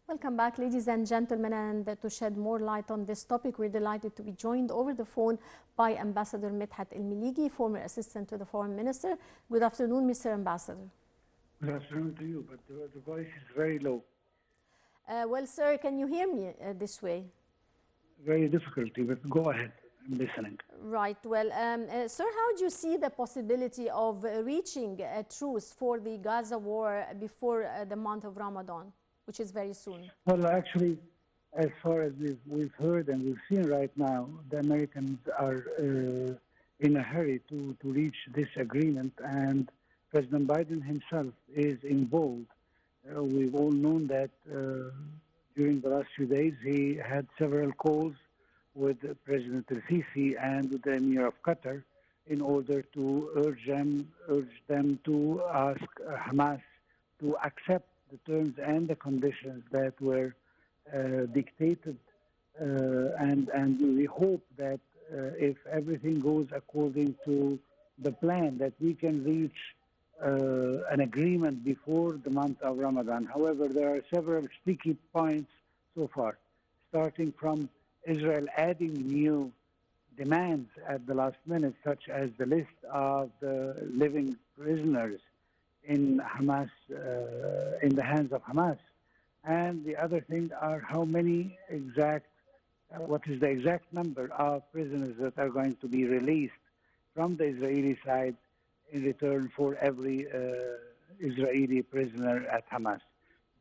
Welcome back, ladies and gentlemen, and to shed more light on this topic, we're delighted to be joined over the phone by Ambassador Medhat Meliegy, former assistant to the Foreign Minister. Good afternoon, Mr. Ambassador. Good afternoon to you, but the voice is very low. Well, sir, can you hear me this way? Very difficulty, but go ahead. I'm listening. Right. Well, sir, how do you see the possibility of reaching a truce for the Gaza war before the month of Ramadan, which is very soon? Well, actually, as far as we've heard and we've seen right now, the Americans are in a hurry to reach this agreement, and President Biden himself is involved. We've all known that during the last few days, he had several calls with President al-Sisi and with the Emir of Qatar in order to urge them to ask Hamas to accept the terms and the conditions that were dictated. And we hope that if everything goes according to the plan, that we can reach an agreement before the month of Ramadan. However, there are several sticky points so far, starting from Israel adding new demands at the last minute, such as the list of the living prisoners in Hamas, in the hands of Hamas. And the other thing are how many exact, what is the exact number of prisoners that are going to be released from the Israeli side in return for every Israeli prisoner at Hamas.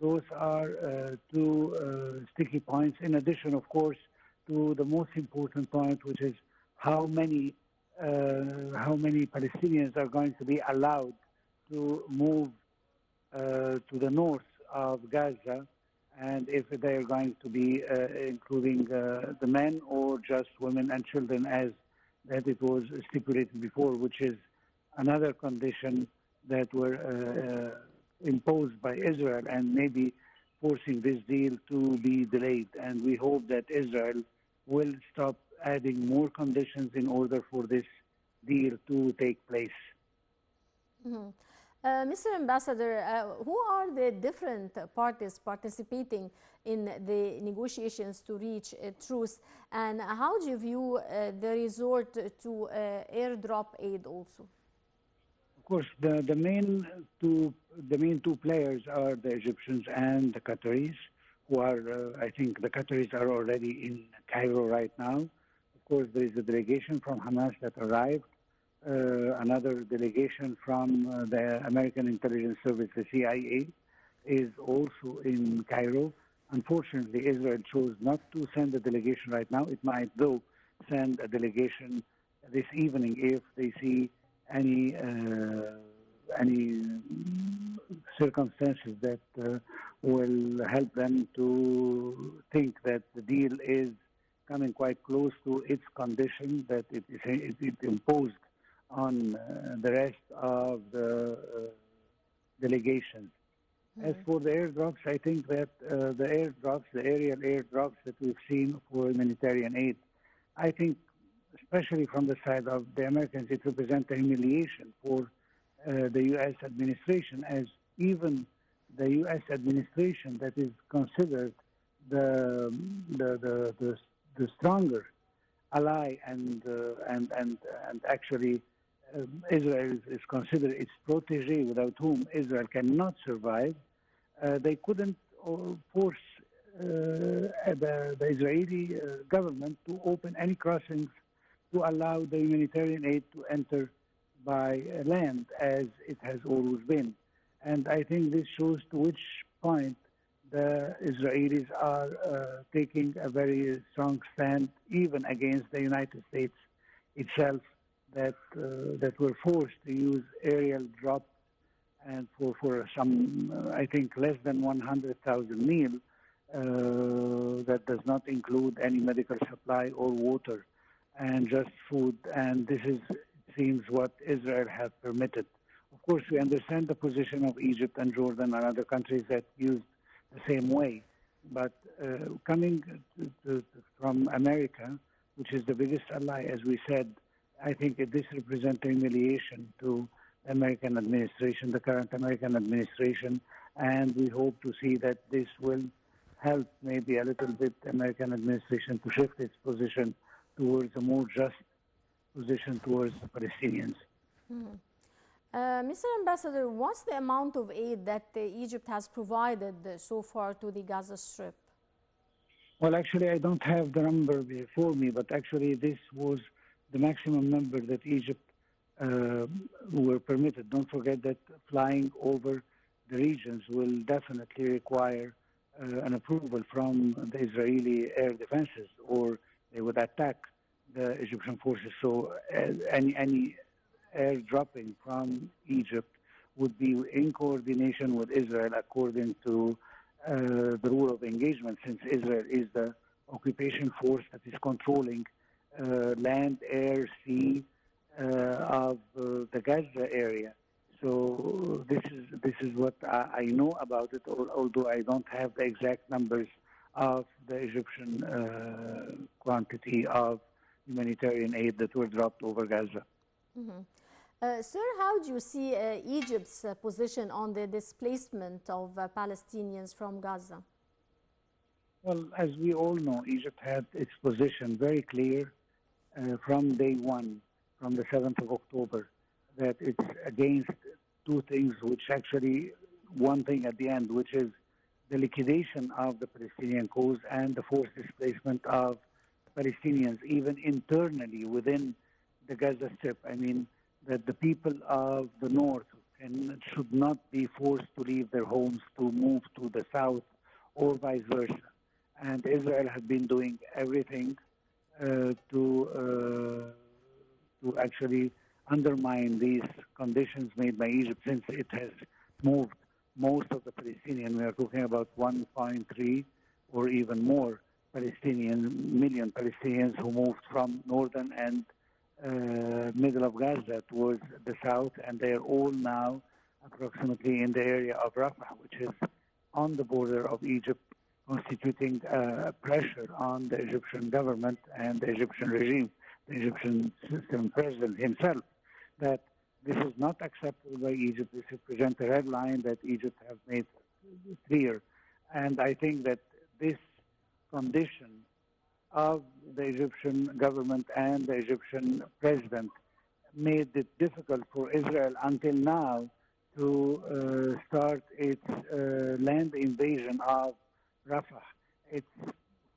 Those are two sticky points, in addition, of course, to the most important point, which is how many Palestinians are going to be allowed to move to the north of Gaza, and if they are going to be including the men or just women and children, as that it was stipulated before, which is another condition that were imposed by Israel and maybe forcing this deal to be delayed. And we hope that Israel will stop adding more conditions in order for this deal to take place. Mm-hmm. Mr. Ambassador, who are the different parties participating in the negotiations to reach a truce, and how do you view the resort to airdrop aid also? Of course, the main two players are the Egyptians and the Qataris, who are, I think the Qataris are already in Cairo right now. Of course, there is a delegation from Hamas that arrived, another delegation from the American Intelligence Service, the CIA, is also in Cairo. Unfortunately, Israel chose not to send a delegation right now. It might, though, send a delegation this evening if they see any circumstances that will help them to think that the deal is coming quite close to its condition that it imposed on the rest of the delegations. Mm-hmm. As for the airdrops, I think that the aerial airdrops that we've seen for humanitarian aid, I think, especially from the side of the Americans, it represents a humiliation for the U.S. administration, as even the U.S. administration that is considered the stronger ally and actually Israel is considered its protege, without whom Israel cannot survive. They couldn't force the Israeli government to open any crossings to allow the humanitarian aid to enter by land, as it has always been. And I think this shows to which point the Israelis are taking a very strong stand, even against the United States itself, that were forced to use aerial drops and for some, I think, less than 100,000 meals, that does not include any medical supply or water, and just food. And this is, it seems, what Israel has permitted. Of course, we understand the position of Egypt and Jordan and other countries that used the same way. But coming from America, which is the biggest ally, as we said, I think this represents a humiliation to the American administration, the current American administration, and we hope to see that this will help maybe a little bit the American administration to shift its position towards a more just position towards the Palestinians. Mr. Ambassador, what's the amount of aid that Egypt has provided so far to the Gaza Strip? Well, actually, I don't have the number before me, but actually, this was the maximum number that Egypt were permitted. Don't forget that flying over the regions will definitely require an approval from the Israeli air defenses, or they would attack the Egyptian forces. So any airdropping from Egypt would be in coordination with Israel according to the rule of engagement, since Israel is the occupation force that is controlling land, air, sea of the Gaza area. So this is what I know about it, although I don't have the exact numbers of the Egyptian quantity of humanitarian aid that were dropped over Gaza. Sir, how do you see Egypt's position on the displacement of Palestinians from Gaza? Well, as we all know, Egypt had its position very clear from day one, from the 7th of October, that it's against two things, which actually, one thing at the end, which is the liquidation of the Palestinian cause and the forced displacement of Palestinians, even internally within the Gaza Strip. I mean, that the people of the north should not be forced to leave their homes to move to the south or vice versa. And Israel has been doing everything to actually undermine these conditions made by Egypt, since it has moved most of the Palestinians. We are talking about 1.3 or even more million Palestinians who moved from northern and middle of Gaza towards the south, and they are all now approximately in the area of Rafah, which is on the border of Egypt, constituting pressure on the Egyptian government and the Egyptian regime, the Egyptian system president himself, that this is not acceptable by Egypt. This represents a red line that Egypt has made clear. And I think that this condition of the Egyptian government and the Egyptian president made it difficult for Israel until now to start its land invasion of Rafah. It's,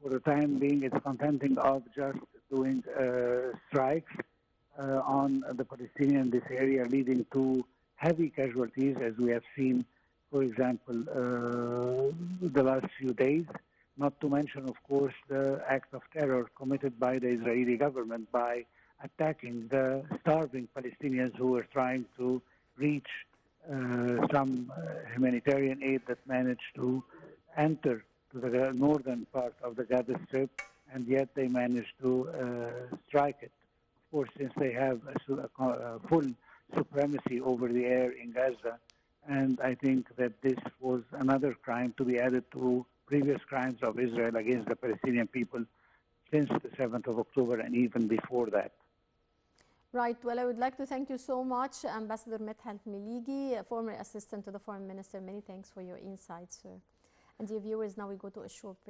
for the time being, it's contenting of just doing strikes on the Palestinians in this area, leading to heavy casualties, as we have seen, for example, the last few days. Not to mention, of course, the act of terror committed by the Israeli government by attacking the starving Palestinians who were trying to reach some humanitarian aid that managed to enter to the northern part of the Gaza Strip, and yet they managed to strike it. Of course, since they have a full supremacy over the air in Gaza, and I think that this was another crime to be added to previous crimes of Israel against the Palestinian people since the 7th of October and even before that. Right. Well, I would like to thank you so much, Ambassador Medhat Meliegy, former assistant to the foreign minister. Many thanks for your insights, sir. And dear viewers, now we go to a short break.